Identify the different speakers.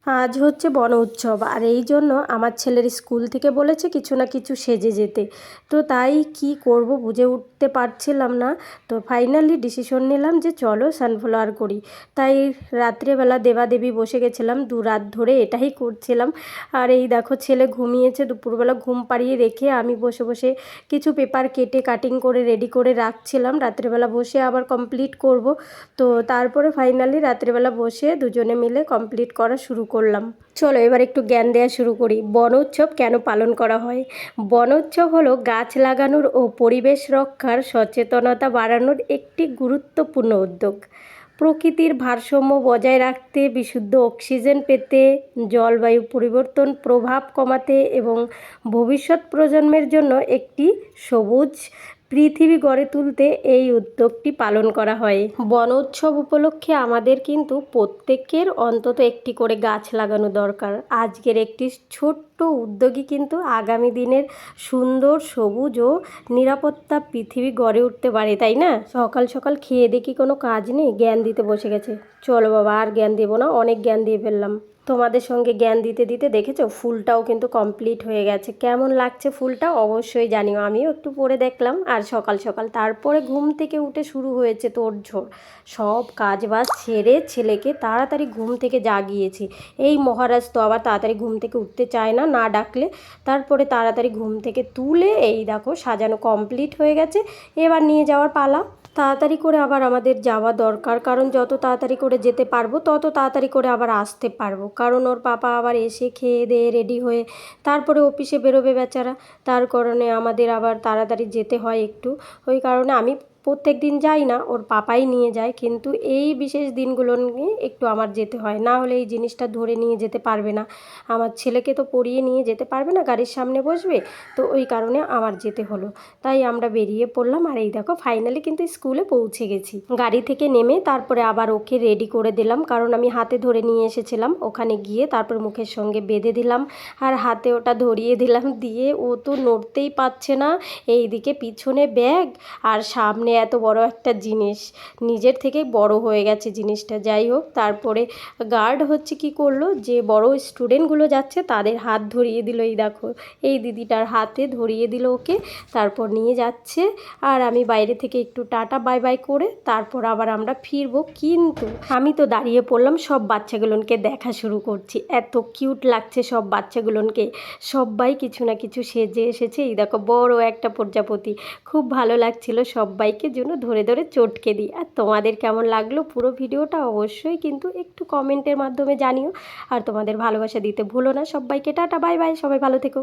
Speaker 1: আজ হচ্ছে বন উৎসব, আর এই জন্য আমার ছেলের স্কুল থেকে বলেছে কিছু না কিছু সেজে যেতে। তো তাই কি করব বুঝে উঠতে পারছিলাম না। তো ফাইনালি ডিসিশন নিলাম যে চলো সানফ্লাওয়ার করি। তাই রাত্রেবেলা দেবাদেবী বসে গেছিলাম, 2 রাত ধরে এটাই করছিলাম। আর এই দেখো ছেলে ঘুমিয়েছে, দুপুরবেলা ঘুম পাড়িয়ে রেখে আমি বসে বসে কিছু পেপার কেটে কাটিং করে রেডি করে রাখছিলাম, রাত্রেবেলা বসে আবার কমপ্লিট করব। তো তারপরে ফাইনালি রাত্রেবেলা বসে দুজনে মিলে কমপ্লিট করা শুরু করলাম। চলো এবার একটু জ্ঞান দেওয়া শুরু করি। বন উৎসব কেন পালন করা হয়? বন উৎসব হলো গাছ লাগানোর ও পরিবেশ রক্ষার সচেতনতা বাড়ানোর একটি গুরুত্বপূর্ণ উদ্যোগ। প্রকৃতির ভারসাম্য বজায় রাখতে, বিশুদ্ধ অক্সিজেন পেতে, জলবায়ু পরিবর্তন প্রভাব কমাতে এবং ভবিষ্যৎ প্রজন্মের জন্য একটি সবুজ পৃথিবী গড়ে তুলতে এই উদ্যোগটি পালন করা হয়। বন উৎসব উপলক্ষে আমাদের কিন্তু প্রত্যেকের অন্তত একটি করে গাছ লাগানো দরকার। আজকের একটি ছোট্ট উদ্যোগই কিন্তু আগামী দিনের সুন্দর সবুজ ও নিরাপত্তা পৃথিবী গড়ে উঠতে পারে, তাই না? সকাল সকাল খেয়ে দেখি কোনো কাজ নেই, জ্ঞান দিতে বসে গেছে। চলো বাবা, আর জ্ঞান দেবো না, অনেক জ্ঞান দিয়ে ফেললাম। তোমাদের সঙ্গে জ্ঞান দিতে দিতে দেখেছো ফুলটাও কিন্তু কমপ্লিট হয়ে গেছে। কেমন লাগছে ফুলটা অবশ্যই জানিও। আমিও একটু পরে দেখলাম। আর সকাল সকাল তারপরে ঘুম থেকে উঠে শুরু হয়েছে তোড়জোড়। সব কাজ বাজ সেরে ছেলেকে তাড়াতাড়ি ঘুম থেকে জাগিয়েছি। এই মহারাজ তো আবার তাড়াতাড়ি ঘুম থেকে উঠতে চায় না, না ডাকলে। তারপরে তাড়াতাড়ি ঘুম থেকে তুলে এই দেখো সাজানো কমপ্লিট হয়ে গেছে। এবার নিয়ে যাওয়ার পালা। তাড়াতাড়ি করে আবার আমাদের যাওয়া দরকার, কারণ যত তাড়াতাড়ি করে যেতে পারবো তত তাড়াতাড়ি করে আবার আসতে পারবো। কারণ ওর পাপা আবার এসে খেয়ে দিয়ে রেডি হয়ে তারপরে অফিসে বেরোবে বেচারা। তার কারণে আমাদের আবার তাড়াতাড়ি যেতে হয় একটু। ওই কারণে আমি প্রত্যেক দিন যাই না, ওর পাপাই নিয়ে যায়, কিন্তু এই বিশেষ দিনগুলো নিয়ে একটু আমার যেতে হয়, না হলে এই জিনিসটা ধরে নিয়ে যেতে পারবে না। আমার ছেলেকে তো পরিয়ে নিয়ে যেতে পারবে না, গাড়ির সামনে বসবে। তো ওই কারণে আমার যেতে হলো। তাই আমরা বেরিয়ে পড়লাম। আর এই দেখো ফাইনালি কিন্তু স্কুলে পৌঁছে গেছি। গাড়ি থেকে নেমে তারপরে আবার ওকে রেডি করে দিলাম, কারণ আমি হাতে ধরে নিয়ে এসেছিলাম। ওখানে গিয়ে তারপর মুখের সঙ্গে বেঁধে দিলাম আর হাতে ওটা ধরিয়ে দিলাম। দিয়ে ও তো নড়তেই পারছে না। এইদিকে পিছনে ব্যাগ আর সামনে এত বড় একটা জিনিস, নিজের থেকেই বড় হয়ে গেছে জিনিসটা। যাই হোক, তারপরে গার্ড হচ্ছে কি করলো, যে বড় স্টুডেন্টগুলো যাচ্ছে তাদের হাত ধরিয়ে দিল। এই দেখো এই দিদিটার হাতে ধরিয়ে দিল ওকে, তারপর নিয়ে যাচ্ছে। আর আমি বাইরে থেকে একটু টাটা বাই বাই করে তারপর আবার আমরা ফিরবো। কিন্তু আমি তো দাঁড়িয়ে পড়লাম, সব বাচ্চাগুলোকে দেখা শুরু করছি। এত কিউট লাগছে সব বাচ্চাগুলোকে, সবাই কিছু না কিছু সেজে এসেছে। এই দেখো বড় একটা প্রজাপতি, খুব ভালো লাগছিল। সবাইকে জন্য ধরে ধরে চটকে দিই। আর তোমাদের কেমন লাগলো পুরো ভিডিওটা অবশ্যই কিন্তু একটু কমেন্টের মাধ্যমে জানিও। আর তোমাদের ভালোবাসা দিতে ভুলো না। সবাইকে টাটা বাই বাই, সবাই ভালো থেকো।